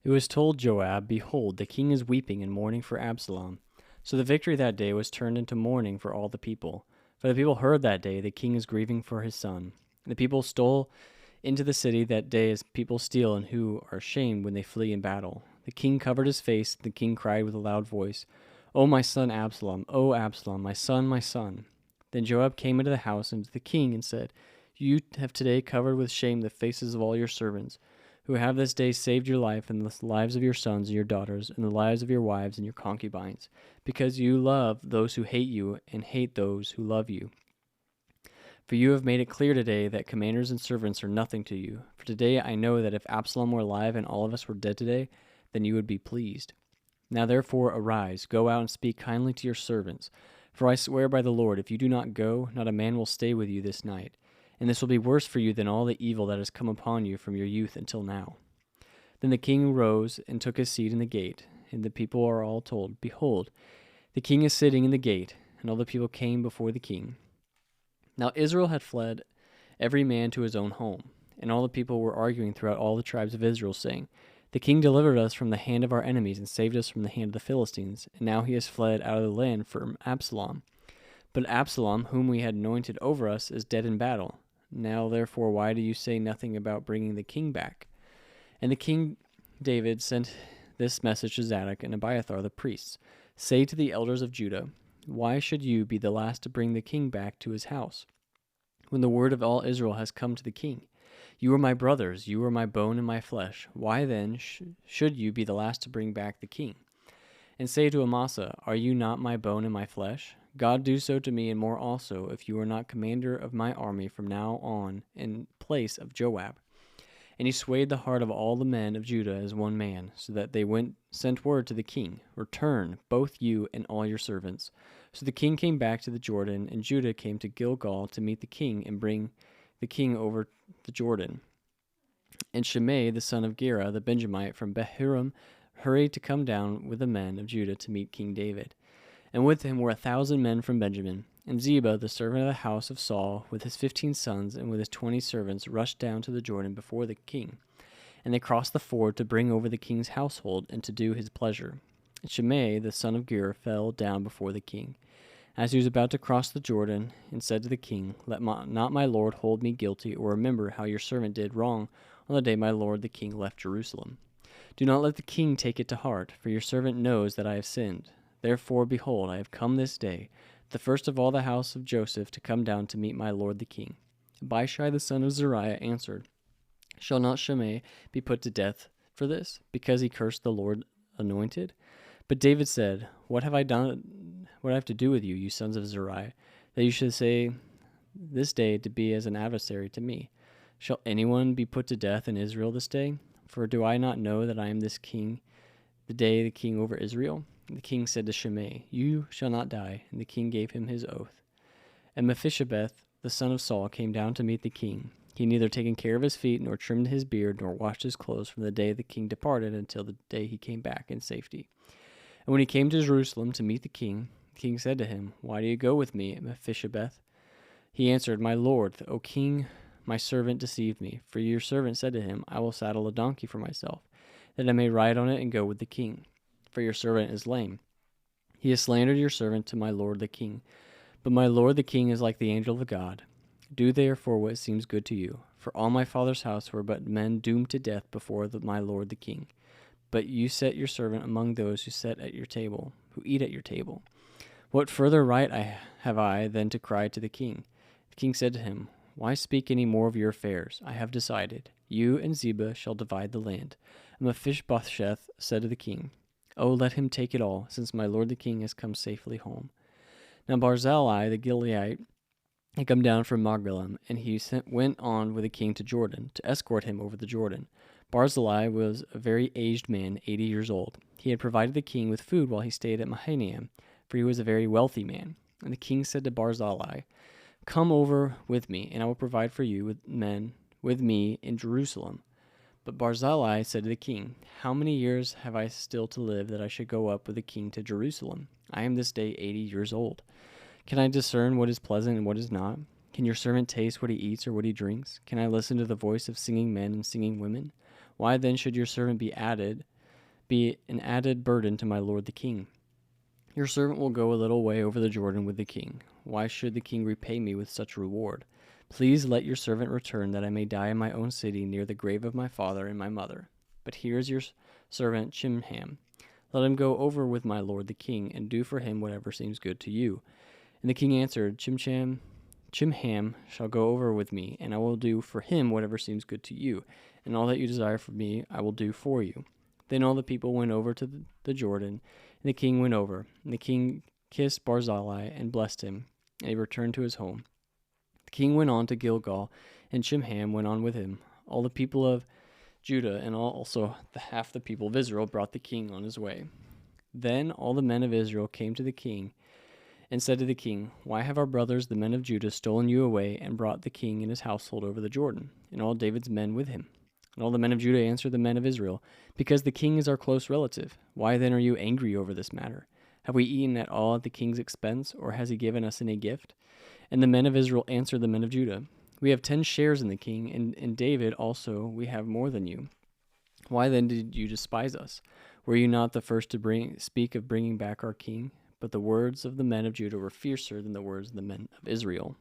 It was told Joab, "Behold, the king is weeping and mourning for Absalom." So the victory that day was turned into mourning for all the people. For the people heard that day, "The king is grieving for his son." The people stole into the city that day as people steal and who are shamed when they flee in battle. The king covered his face, and the king cried with a loud voice, "O my son Absalom, O Absalom, my son, my son." Then Joab came into the house and to the king and said, "You have today covered with shame the faces of all your servants, who have this day saved your life and the lives of your sons and your daughters, and the lives of your wives and your concubines, because you love those who hate you and hate those who love you. For you have made it clear today that commanders and servants are nothing to you. For today I know that if Absalom were alive and all of us were dead today, then you would be pleased. Now therefore arise, go out and speak kindly to your servants. For I swear by the Lord, if you do not go, not a man will stay with you this night. And this will be worse for you than all the evil that has come upon you from your youth until now." Then the king rose and took his seat in the gate, and the people are all told, "Behold, the king is sitting in the gate." And all the people came before the king. Now Israel had fled, every man to his own home. And all the people were arguing throughout all the tribes of Israel, saying, "The king delivered us from the hand of our enemies and saved us from the hand of the Philistines, and now he has fled out of the land from Absalom. But Absalom, whom we had anointed over us, is dead in battle. Now therefore why do you say nothing about bringing the king back?" And the king David sent this message to Zadok and Abiathar the priests, "Say to the elders of Judah, why should you be the last to bring the king back to his house, when the word of all Israel has come to the king? You are my brothers, you are my bone and my flesh. Why then should you be the last to bring back the king? And say to Amasa, are you not my bone and my flesh? God do so to me and more also, if you are not commander of my army from now on in place of Joab." And he swayed the heart of all the men of Judah as one man, so that they sent word to the king, "Return, both you and all your servants." So the king came back to the Jordan, and Judah came to Gilgal to meet the king and bring the king over the Jordan. And Shimei, the son of Gera, the Benjamite from Behurim, hurried to come down with the men of Judah to meet King David. And with him were 1,000 men from Benjamin. And Ziba, the servant of the house of Saul, with his 15 sons and with his 20 servants, rushed down to the Jordan before the king. And they crossed the ford to bring over the king's household and to do his pleasure. And Shimei, the son of Gera, fell down before the king, as he was about to cross the Jordan, and said to the king, "Let not my lord hold me guilty, or remember how your servant did wrong on the day my lord the king left Jerusalem. Do not let the king take it to heart, for your servant knows that I have sinned. Therefore, behold, I have come this day, the first of all the house of Joseph, to come down to meet my lord the king." Abishai the son of Zeruiah answered, "Shall not Shimei be put to death for this, because he cursed the Lord anointed?" But David said, "What have I done? What I have to do with you, you sons of Zeruiah, that you should say this day to be as an adversary to me? Shall anyone be put to death in Israel this day? For do I not know that I am this king, the day the king over Israel?" And the king said to Shimei, "You shall not die." And the king gave him his oath. And Mephibosheth, the son of Saul, came down to meet the king. He had neither taken care of his feet, nor trimmed his beard, nor washed his clothes from the day the king departed until the day he came back in safety. And when he came to Jerusalem to meet the king said to him, "Why do you go with me, Mephibosheth?" He answered, "My lord, O king, my servant deceived me. For your servant said to him, I will saddle a donkey for myself, that I may ride on it and go with the king. For your servant is lame. He has slandered your servant to my lord the king. But my lord the king is like the angel of God. Do therefore what seems good to you. For all my father's house were but men doomed to death before my lord the king. But you set your servant among those who sit at your table, who eat at your table. What further right have I than to cry to the king?" The king said to him, "Why speak any more of your affairs? I have decided. You and Ziba shall divide the land." And Mephibosheth said to the king, "Oh, let him take it all, since my lord the king has come safely home." Now Barzillai the Gileadite had come down from Magdalim, and he went on with the king to Jordan, to escort him over the Jordan. Barzillai was a very aged man, 80 years old. He had provided the king with food while he stayed at Mahanaim, for he was a very wealthy man. And the king said to Barzillai, "Come over with me, and I will provide for you with men with me in Jerusalem." But Barzillai said to the king, "How many years have I still to live that I should go up with the king to Jerusalem? I am this day 80 years old. Can I discern what is pleasant and what is not? Can your servant taste what he eats or what he drinks? Can I listen to the voice of singing men and singing women? Why then should your servant be added be an added burden to my lord the king. Your servant will go a little way over the Jordan with the king. Why should the king repay me with such reward? Please let your servant return, that I may die in my own city near the grave of my father and my mother. But here is your servant Chimham. Let him go over with my lord the king, and do for him whatever seems good to you. And the king answered, Chimham shall go over with me, and I will do for him whatever seems good to you, and all that you desire for me I will do for you. Then all the people went over to the Jordan, and the king went over. And the king kissed Barzillai and blessed him, and he returned to his home. The king went on to Gilgal, and Chimham went on with him. All the people of Judah and also half the people of Israel brought the king on his way. Then all the men of Israel came to the king and said to the king, Why have our brothers, the men of Judah, stolen you away and brought the king and his household over the Jordan, and all David's men with him? And all the men of Judah answered the men of Israel, Because the king is our close relative. Why then are you angry over this matter? Have we eaten at all at the king's expense, or has he given us any gift? And the men of Israel answered the men of Judah, We have 10 shares in the king, and in David also we have more than you. Why then did you despise us? Were you not the first to speak of bringing back our king? But the words of the men of Judah were fiercer than the words of the men of Israel.